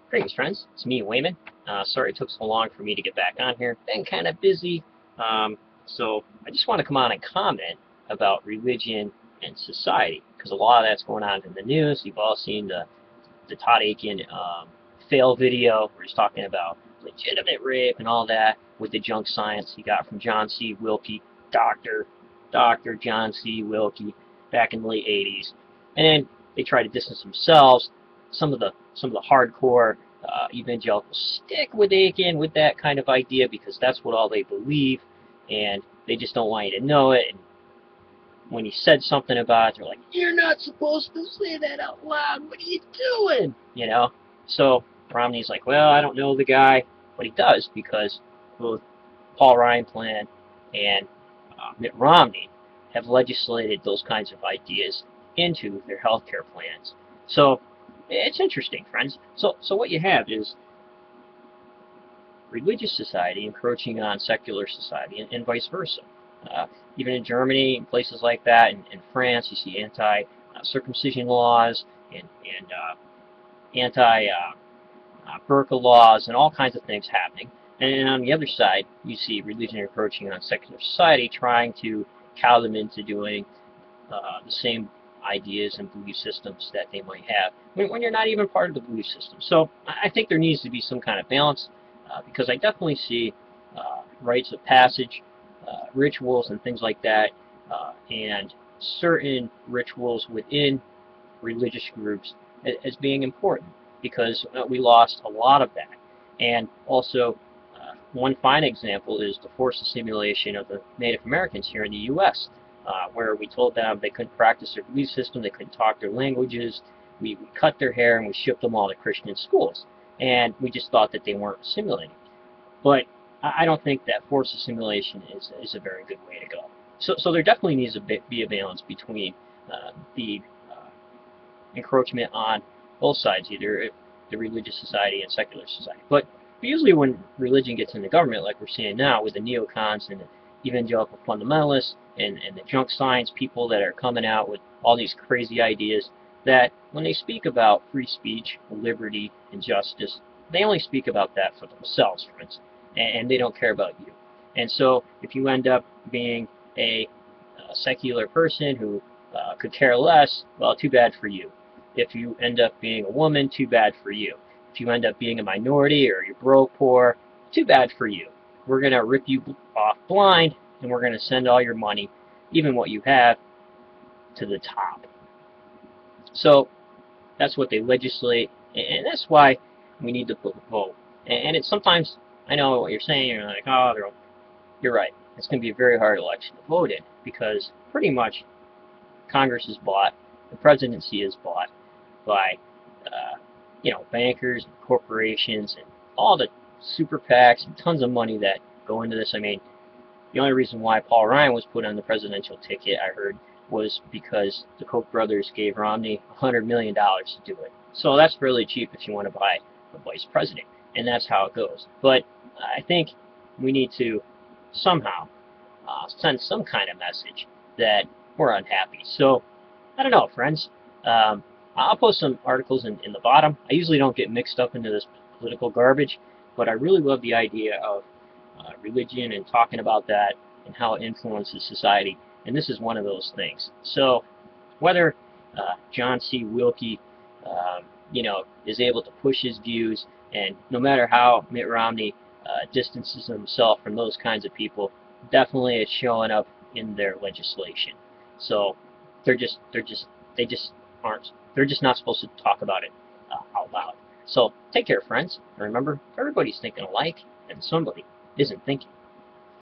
Greetings, friends. It's me, Wayman. Sorry it took so long for me to get back on here. Been kind of busy, so I just want to come on and comment about religion and society because a lot of that's going on in the news. You've all seen the Tod Akin fail video where he's talking about legitimate rape and all that with the junk science he got from John C. Wilkie, Doctor John C. Wilkie, back in the late '80s, and then they try to distance themselves. Some of the hardcore evangelicals stick with Akin with that kind of idea because that's what all they believe, and they just don't want you to know it. And when he said something about it, they're like, "You're not supposed to say that out loud. What are you doing?" You know. So Romney's like, "Well, I don't know the guy, but he does because both Paul Ryan plan and Mitt Romney have legislated those kinds of ideas into their health care plans." So it's interesting, friends. So what you have is religious society encroaching on secular society and vice versa. Even in Germany and places like that, in France, you see anti-circumcision laws and anti-burqa laws and all kinds of things happening. And on the other side, you see religion encroaching on secular society, trying to cow them into doing the same ideas and belief systems that they might have when you're not even part of the belief system. So I think there needs to be some kind of balance because I definitely see rites of passage, rituals, and things like that, and certain rituals within religious groups as being important because we lost a lot of that. And also, one fine example is the forced assimilation of the Native Americans here in the U.S., where we told them they couldn't practice their belief system, they couldn't talk their languages, we cut their hair, and we shipped them all to Christian schools. And we just thought that they weren't assimilating. But I don't think that forced assimilation is a very good way to go. So there definitely needs to be a balance between the encroachment on both sides, either the religious society and secular society. But usually when religion gets in the government, like we're seeing now with the neocons and the evangelical fundamentalists and the junk science people that are coming out with all these crazy ideas, that when they speak about free speech, liberty, and justice, they only speak about that for themselves, friends, and they don't care about you. And so if you end up being a secular person who could care less, well, too bad for you. If you end up being a woman, too bad for you. If you end up being a minority or you're broke, poor, too bad for you. We're going to rip you off blind, and we're going to send all your money, even what you have, to the top. So that's what they legislate, and that's why we need to vote. And it's sometimes, I know what you're saying, you're like, oh, you're right. It's going to be a very hard election to vote in because pretty much Congress is bought, the presidency is bought by, bankers and corporations and all the super PACs and tons of money that go into this. I mean, the only reason why Paul Ryan was put on the presidential ticket, I heard, was because the Koch brothers gave Romney $100 million to do it. So that's really cheap if you want to buy a vice president, and that's how it goes. But I think we need to somehow send some kind of message that we're unhappy. So, I don't know, friends. I'll post some articles in the bottom. I usually don't get mixed up into this political garbage, but I really love the idea of religion and talking about that and how it influences society. And this is one of those things. So whether John C. Wilkie, is able to push his views, and no matter how Mitt Romney distances himself from those kinds of people, definitely it's showing up in their legislation. So they just aren't. They're just not supposed to talk about it out loud. So take care, friends. And remember, everybody's thinking alike, and somebody isn't thinking.